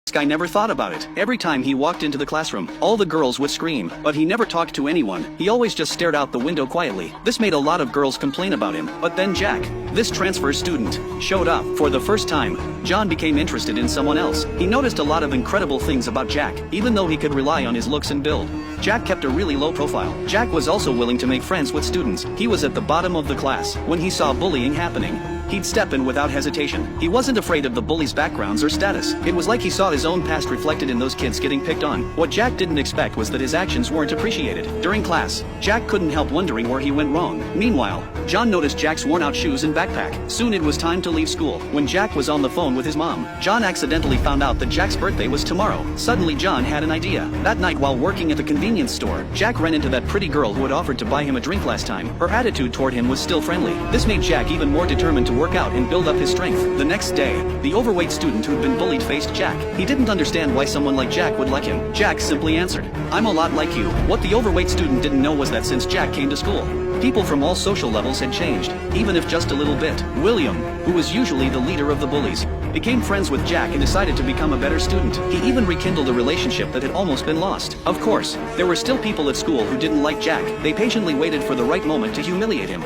This guy never thought about it. Every time he walked into the classroom, all the girls would scream, but he never talked to anyone. He always just stared out the window quietly. This made a lot of girls complain about him. But then Jack, this transfer student, showed up. For the first time, John became interested in someone else. He noticed a lot of incredible things about Jack, even though he could rely on his looks and build. Jack kept a really low profile. Jack was also willing to make friends with students. He was at the bottom of the class. When he saw bullying happening, he'd step in without hesitation. He wasn't afraid of the bullies' backgrounds or status. It was like he saw his own past reflected in those kids getting picked on. What Jack didn't expect was that his actions weren't appreciated. During class, Jack couldn't help wondering where he went wrong. Meanwhile, John noticed Jack's worn-out shoes and backpack. Soon it was time to leave school. When Jack was on the phone with his mom, John accidentally found out that Jack's birthday was tomorrow. Suddenly John had an idea. That night while working at the convenience store, Jack ran into that pretty girl who had offered to buy him a drink last time. Her attitude toward him was still friendly. This made Jack even more determined to work out and build up his strength. The next day, the overweight student who'd been bullied faced Jack. He didn't understand why someone like Jack would like him. Jack simply answered, "I'm a lot like you." What the overweight student didn't know was that since Jack came to school, people from all social levels had changed, even if just a little bit. William, who was usually the leader of the bullies, became friends with Jack and decided to become a better student. He even rekindled a relationship that had almost been lost. Of course, there were still people at school who didn't like Jack. They patiently waited for the right moment to humiliate him.